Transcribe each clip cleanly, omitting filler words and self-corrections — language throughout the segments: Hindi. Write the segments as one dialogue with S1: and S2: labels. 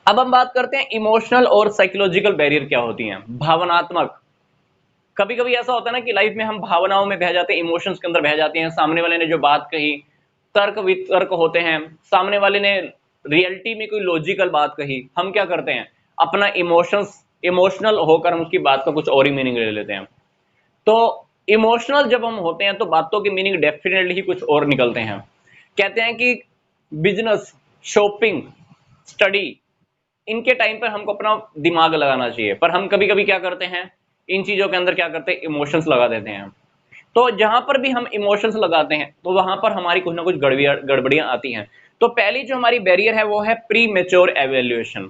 S1: अब हम बात करते हैं इमोशनल और साइकोलॉजिकल बैरियर क्या होती हैं, भावनात्मक। कभी कभी ऐसा होता है ना कि लाइफ में हम भावनाओं में बह जाते हैं, इमोशंस के अंदर बह जाते हैं। सामने वाले ने जो बात कही, तर्क वितर्क होते हैं, सामने वाले ने रियलिटी में कोई लॉजिकल बात कही, हम क्या करते हैं, अपना इमोशनल होकर हम उसकी बात का कुछ और ही मीनिंग ले लेते हैं। तो इमोशनल जब हम होते हैं तो बातों की मीनिंग डेफिनेटली ही कुछ और निकलते हैं। कहते हैं कि बिजनेस, शॉपिंग, स्टडी, इनके टाइम पर हमको अपना दिमाग लगाना चाहिए, पर हम कभी कभी क्या करते हैं, इन चीजों के अंदर क्या करते हैं, इमोशंस लगा देते हैं। तो जहां पर भी हम इमोशंस लगाते हैं तो वहां पर हमारी कुछ ना कुछ गड़बड़ियां आती हैं। तो पहली जो हमारी बैरियर है वो है प्री मेच्योर एवेल्युएशन।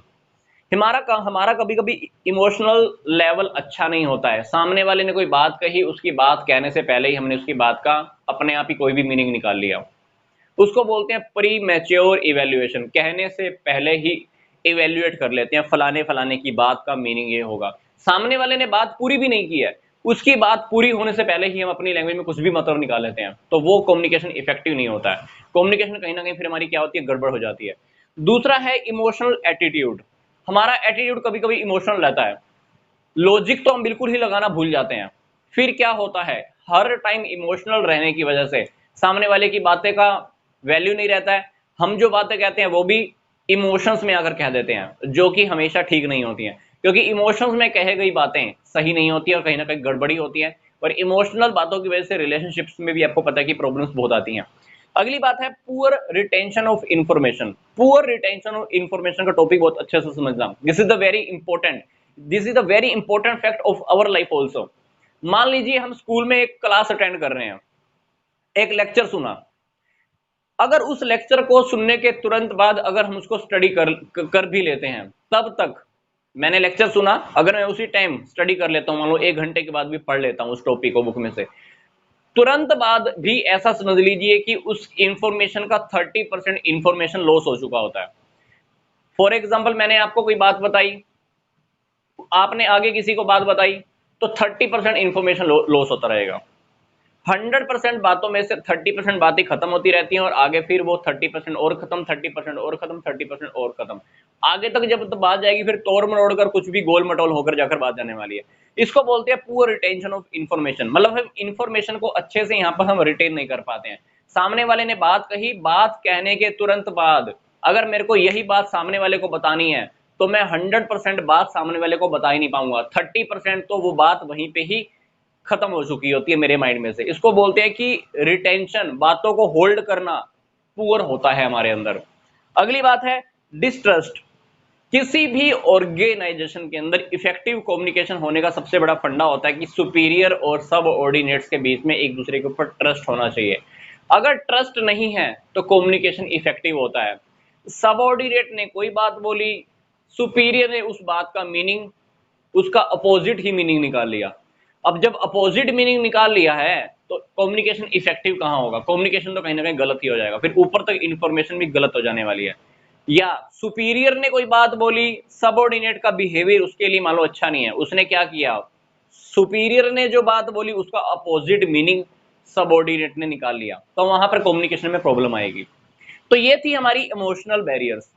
S1: हमारा कभी कभी इमोशनल लेवल अच्छा नहीं होता है। सामने वाले ने कोई बात कही, उसकी बात कहने से पहले ही हमने उसकी बात का अपने आप ही कोई भी मीनिंग निकाल लिया। उसको बोलते हैं प्री मैच्योर इवेल्युएशन। कहने से पहले ही इवेल्युएट कर लेते हैं, फलाने फलाने की बात का मीनिंग ये होगा। सामने वाले ने बात पूरी भी नहीं की है, उसकी बात पूरी होने से पहले ही हम अपनी लैंग्वेज में कुछ भी मतलब निकाल लेते हैं, तो वो कम्युनिकेशन इफेक्टिव नहीं होता है। कम्युनिकेशन कहीं ना कहीं फिर हमारी क्या होती है, गड़बड़ हो जाती है। दूसरा है इमोशनल एटीट्यूड। हमारा एटीट्यूड कभी कभी इमोशनल रहता है, लॉजिक तो हम बिल्कुल ही लगाना भूल जाते हैं। फिर क्या होता है, हर टाइम इमोशनल रहने की वजह से सामने वाले की बातें का वैल्यू नहीं रहता है। हम जो बातें कहते हैं वो भी इमोशंस में आकर कह देते हैं, जो कि हमेशा ठीक नहीं होती हैं, क्योंकि इमोशंस में कहे गई बातें सही नहीं होती है और कहीं ना कहीं गड़बड़ी होती है। और इमोशनल बातों की वजह से रिलेशनशिप्स में भी आपको पता है कि प्रॉब्लम्स बहुत आती हैं। अगली बात है poor retention of information. Poor retention of information का टॉपिक बहुत अच्छे से समझना, this is the very important fact of our life also. मान लीजिए हम स्कूल में एक क्लास अटेंड कर रहे हैं, एक लेक्चर सुना। अगर उस लेक्चर को सुनने के तुरंत बाद अगर हम उसको स्टडी कर भी लेते हैं, तब तक मैंने लेक्चर सुना, अगर मैं उसी टाइम स्टडी कर लेता हूं, मान लो 1 घंटे के बाद भी पढ़ लेता हूं उस टॉपिक को बुक में से, तुरंत बाद भी ऐसा समझ लीजिए कि उस इंफॉर्मेशन का 30% इंफॉर्मेशन लॉस हो चुका होता है। फॉर एग्जाम्पल, मैंने आपको कोई बात बताई, आपने आगे किसी को बात बताई, तो 30% इंफॉर्मेशन लॉस होता रहेगा। 100% बातों में से 30% बातें खत्म होती रहती हैं और आगे फिर वो 30% और खत्म, 30% और खत्म, 30% और खत्म। आगे तक जब तो बात जाएगी फिर तोड़ मरोड़ कर कुछ भी गोल मटोल होकर जाकर बात जाने वाली है। इसको बोलते हैं पुअर रिटेंशन ऑफ इंफॉर्मेशन। मतलब हम इंफॉर्मेशन को अच्छे से यहाँ पर हम रिटेन नहीं कर पाते हैं। सामने वाले ने बात कही, बात कहने के तुरंत बाद अगर मेरे को यही बात सामने वाले को बतानी है तो मैं 100% बात सामने वाले को बता ही नहीं पाऊंगा। 30% तो वो बात वहीं पे ही खत्म हो चुकी होती है मेरे माइंड में से। इसको बोलते हैं कि रिटेंशन, बातों को होल्ड करना पुअर होता है हमारे अंदर। अगली बात है डिस्ट्रस्ट। किसी भी ऑर्गेनाइजेशन के अंदर इफेक्टिव कम्युनिकेशन होने का सबसे बड़ा फंडा होता है कि सुपीरियर और सब ऑर्डिनेट्स के बीच में एक दूसरे के ऊपर ट्रस्ट होना चाहिए। अगर ट्रस्ट नहीं है तो कम्युनिकेशन इफेक्टिव होता है। सबऑर्डिनेट ने कोई बात बोली, सुपीरियर ने उस बात का मीनिंग, उसका अपोजिट ही मीनिंग निकाल लिया। अब जब अपोजिट मीनिंग निकाल लिया है तो कम्युनिकेशन इफेक्टिव कहां होगा, कम्युनिकेशन तो कहीं ना कहीं गलत ही हो जाएगा, फिर ऊपर तक इंफॉर्मेशन भी गलत हो जाने वाली है। या सुपीरियर ने कोई बात बोली, सबऑर्डिनेट का बिहेवियर उसके लिए मान लो अच्छा नहीं है, उसने क्या किया, सुपीरियर ने जो बात बोली उसका अपोजिट मीनिंग सबऑर्डिनेट ने निकाल लिया, तो वहां पर कम्युनिकेशन में प्रॉब्लम आएगी। तो ये थी हमारी इमोशनल बैरियर्स।